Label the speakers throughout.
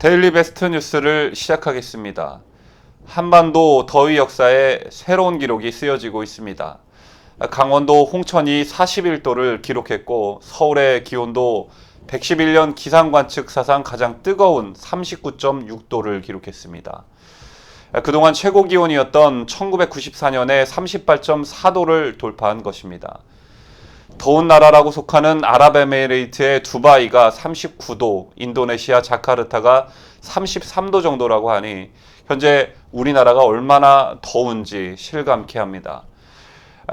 Speaker 1: 데일리 베스트 뉴스를 시작하겠습니다. 한반도 더위 역사에 새로운 기록이 쓰여지고 있습니다. 강원도 홍천이 41도를 기록했고 서울의 기온도 111년 기상관측 사상 가장 뜨거운 39.6도를 기록했습니다. 그동안 최고 기온이었던 1994년에 38.4도를 돌파한 것입니다. 더운 나라라고 속하는 아랍에미레이트의 두바이가 39도, 인도네시아 자카르타가 33도 정도라고 하니 현재 우리나라가 얼마나 더운지 실감케 합니다.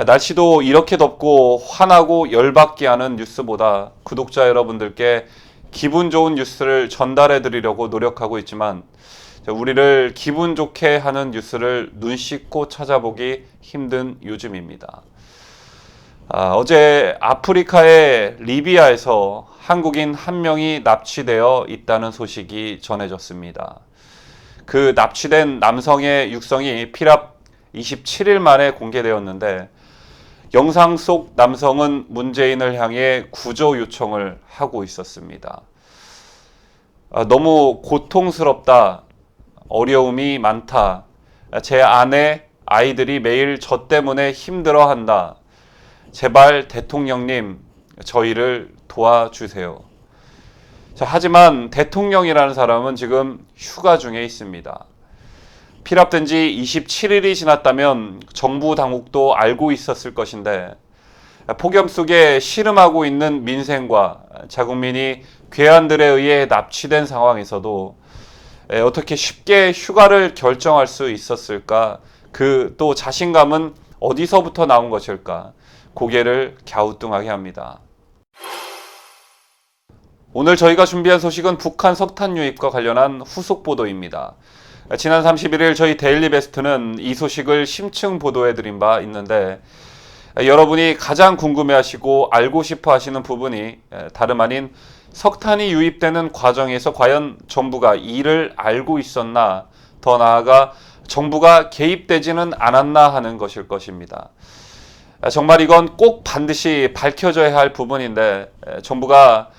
Speaker 1: 날씨도 이렇게 덥고 화나고 열받게 하는 뉴스보다 구독자 여러분들께 기분 좋은 뉴스를 전달해 드리려고 노력하고 있지만 우리를 기분 좋게 하는 뉴스를 눈 씻고 찾아보기 힘든 요즘입니다. 어제 아프리카의 리비아에서 한국인 한 명이 납치되어 있다는 소식이 전해졌습니다. 그 납치된 남성의 육성이 필압 27일 만에 공개되었는데 영상 속 남성은 문재인을 향해 구조 요청을 하고 있었습니다. 너무 고통스럽다, 어려움이 많다, 제 아내, 아이들이 매일 저 때문에 힘들어한다. 제발 대통령님, 저희를 도와주세요. 하지만 대통령이라는 사람은 지금 휴가 중에 있습니다. 필압된 지 27일이 지났다면 정부 당국도 알고 있었을 것인데 폭염 속에 씨름하고 있는 민생과 자국민이 괴한들에 의해 납치된 상황에서도 어떻게 쉽게 휴가를 결정할 수 있었을까? 그 또 자신감은 어디서부터 나온 것일까? 고개를 갸우뚱하게 합니다. 오늘 저희가 준비한 소식은 북한 석탄 유입과 관련한 후속 보도입니다. 지난 31일 저희 데일리 베스트는 이 소식을 심층 보도해드린 바 있는데 여러분이 가장 궁금해하시고 알고 싶어 하시는 부분이 다름 아닌 석탄이 유입되는 과정에서 과연 정부가 이를 알고 있었나, 더 나아가 정부가 개입되지는 않았나 하는 것일 것입니다. 정말 이건 꼭 반드시 밝혀져야 할 부분인데 정부가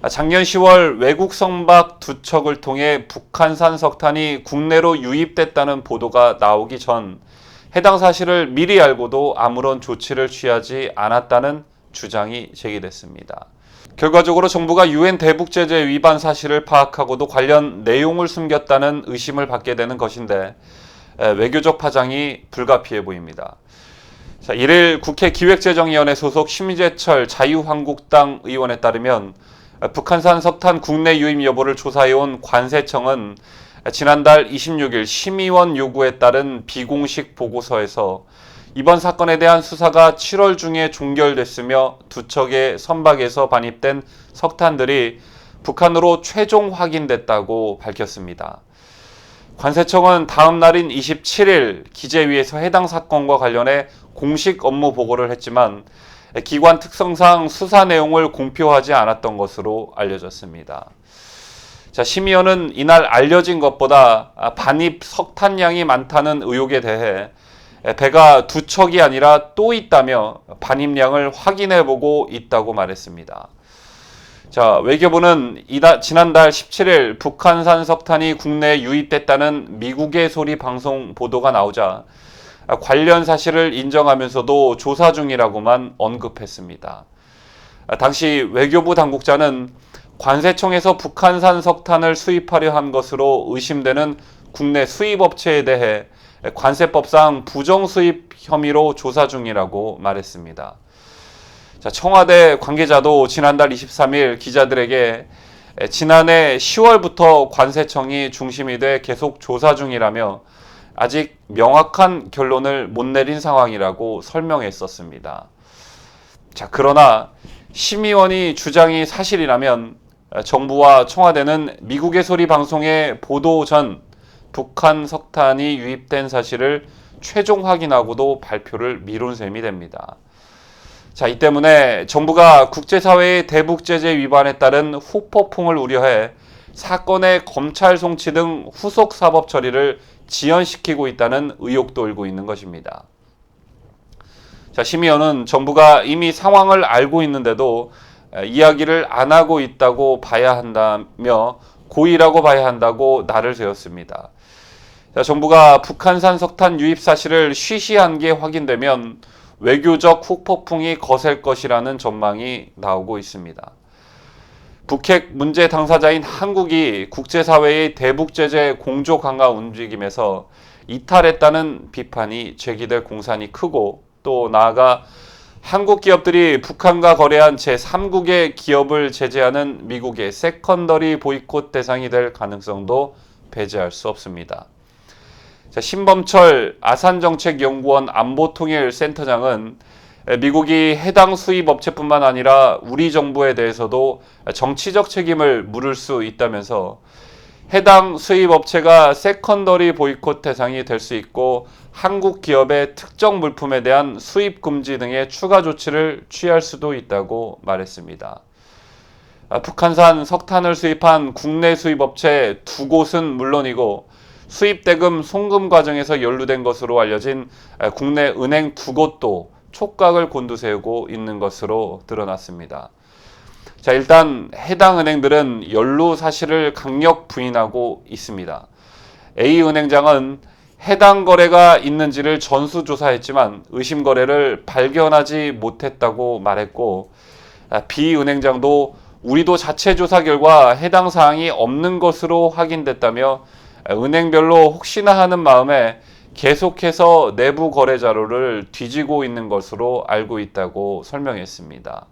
Speaker 1: 작년 10월 외국 선박 2척을 통해 북한산 석탄이 국내로 유입됐다는 보도가 나오기 전 해당 사실을 미리 알고도 아무런 조치를 취하지 않았다는 주장이 제기됐습니다. 결과적으로 정부가 유엔 대북제재 위반 사실을 파악하고도 관련 내용을 숨겼다는 의심을 받게 되는 것인데 외교적 파장이 불가피해 보입니다. 이를 국회 기획재정위원회 소속 심재철 자유한국당 의원에 따르면 북한산 석탄 국내 유입 여부를 조사해온 관세청은 지난달 26일 심의원 요구에 따른 비공식 보고서에서 이번 사건에 대한 수사가 7월 중에 종결됐으며 두 척의 선박에서 반입된 석탄들이 북한으로 최종 확인됐다고 밝혔습니다. 관세청은 다음 날인 27일 기재위에서 해당 사건과 관련해 공식 업무 보고를 했지만 기관 특성상 수사 내용을 공표하지 않았던 것으로 알려졌습니다. 심의원은 이날 알려진 것보다 반입 석탄량이 많다는 의혹에 대해 배가 두 척이 아니라 또 있다며 반입량을 확인해보고 있다고 말했습니다. 외교부는 지난달 17일 북한산 석탄이 국내에 유입됐다는 미국의 소리 방송 보도가 나오자 관련 사실을 인정하면서도 조사 중이라고만 언급했습니다. 당시 외교부 당국자는 관세청에서 북한산 석탄을 수입하려 한 것으로 의심되는 국내 수입업체에 대해 관세법상 부정수입 혐의로 조사 중이라고 말했습니다. 청와대 관계자도 지난달 23일 기자들에게 지난해 10월부터 관세청이 중심이 돼 계속 조사 중이라며 아직 명확한 결론을 못 내린 상황이라고 설명했었습니다. 그러나 심의원이 주장이 사실이라면 정부와 청와대는 미국의 소리 방송의 보도 전 북한 석탄이 유입된 사실을 최종 확인하고도 발표를 미룬 셈이 됩니다. 이 때문에 정부가 국제사회의 대북제재 위반에 따른 후폭풍을 우려해 사건의 검찰 송치 등 후속 사법 처리를 지연시키고 있다는 의혹도 일고 있는 것입니다. 심의원은 정부가 이미 상황을 알고 있는데도 이야기를 안 하고 있다고 봐야 한다며 고의라고 봐야 한다고 날을 세웠습니다. 자, 정부가 북한산 석탄 유입 사실을 쉬쉬한 게 확인되면 외교적 후폭풍이 거셀 것이라는 전망이 나오고 있습니다. 북핵 문제 당사자인 한국이 국제사회의 대북 제재 공조 강화 움직임에서 이탈했다는 비판이 제기될 공산이 크고, 또 나아가 한국 기업들이 북한과 거래한 제3국의 기업을 제재하는 미국의 세컨더리 보이콧 대상이 될 가능성도 배제할 수 없습니다. 자, 신범철 아산정책연구원 안보통일센터장은 미국이 해당 수입 업체뿐만 아니라 우리 정부에 대해서도 정치적 책임을 물을 수 있다면서 해당 수입 업체가 세컨더리 보이콧 대상이 될 수 있고 한국 기업의 특정 물품에 대한 수입 금지 등의 추가 조치를 취할 수도 있다고 말했습니다. 북한산 석탄을 수입한 국내 수입 업체 2곳은 물론이고 수입 대금 송금 과정에서 연루된 것으로 알려진 국내 은행 2곳도 촉각을 곤두세우고 있는 것으로 드러났습니다. 자, 일단 해당 은행들은 연루 사실을 강력 부인하고 있습니다. A은행장은 해당 거래가 있는지를 전수조사했지만 의심 거래를 발견하지 못했다고 말했고, B은행장도 우리도 자체 조사 결과 해당 사항이 없는 것으로 확인됐다며 은행별로 혹시나 하는 마음에 계속해서 내부 거래 자료를 뒤지고 있는 것으로 알고 있다고 설명했습니다.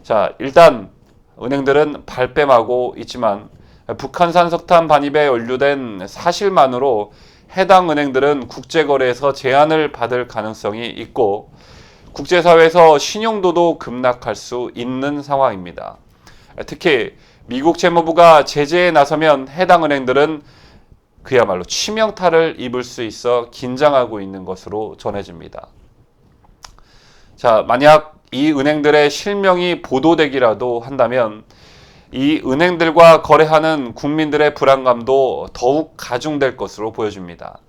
Speaker 1: 자, 일단 은행들은 발뺌하고 있지만 북한산 석탄 반입에 연루된 사실만으로 해당 은행들은 국제거래에서 제한을 받을 가능성이 있고 국제사회에서 신용도도 급락할 수 있는 상황입니다. 특히 미국 재무부가 제재에 나서면 해당 은행들은 그야말로 치명타를 입을 수 있어 긴장하고 있는 것으로 전해집니다. 자, 만약 이 은행들의 실명이 보도되기라도 한다면 이 은행들과 거래하는 국민들의 불안감도 더욱 가중될 것으로 보여집니다.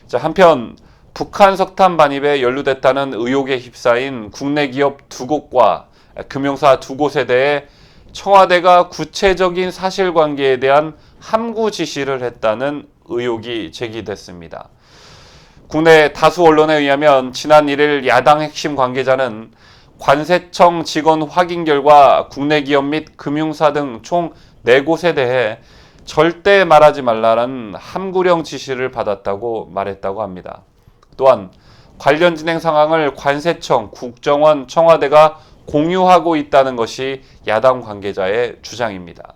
Speaker 1: 자, 한편 북한 석탄 반입에 연루됐다는 의혹에 휩싸인 국내 기업 2곳과 금융사 2곳에 대해 청와대가 구체적인 사실관계에 대한 함구 지시를 했다는 의혹이 제기됐습니다. 국내 다수 언론에 의하면 지난 1일 야당 핵심 관계자는 관세청 직원 확인 결과 국내 기업 및 금융사 등 총 4곳에 대해 절대 말하지 말라는 함구령 지시를 받았다고 말했다고 합니다. 또한 관련 진행 상황을 관세청, 국정원, 청와대가 공유하고 있다는 것이 야당 관계자의 주장입니다.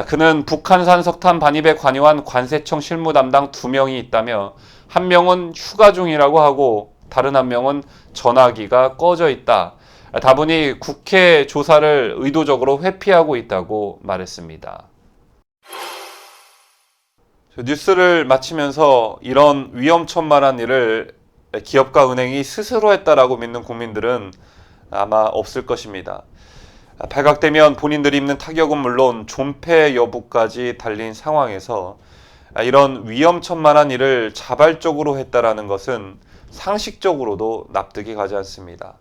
Speaker 1: 그는 북한산 석탄 반입에 관여한 관세청 실무 담당 2명이 있다며 한 명은 휴가 중이라고 하고 다른 한 명은 전화기가 꺼져 있다. 다분히 국회 조사를 의도적으로 회피하고 있다고 말했습니다. 뉴스를 마치면서 이런 위험천만한 일을 기업과 은행이 스스로 했다라고 믿는 국민들은 아마 없을 것입니다. 발각되면 본인들이 입는 타격은 물론 존폐 여부까지 달린 상황에서 이런 위험천만한 일을 자발적으로 했다라는 것은 상식적으로도 납득이 가지 않습니다.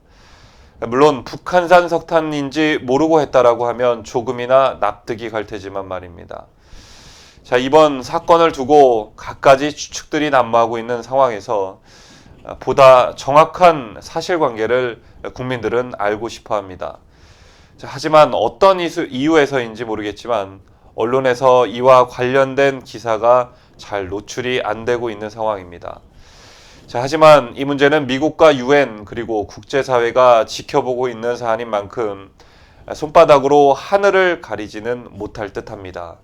Speaker 1: 물론 북한산 석탄인지 모르고 했다라고 하면 조금이나 납득이 갈 테지만 말입니다. 자, 이번 사건을 두고 갖가지 추측들이 난무하고 있는 상황에서 보다 정확한 사실관계를 국민들은 알고 싶어 합니다. 자, 하지만 어떤 이유에서인지 모르겠지만 언론에서 이와 관련된 기사가 잘 노출이 안 되고 있는 상황입니다. 자, 하지만 이 문제는 미국과 UN 그리고 국제사회가 지켜보고 있는 사안인 만큼 손바닥으로 하늘을 가리지는 못할 듯합니다.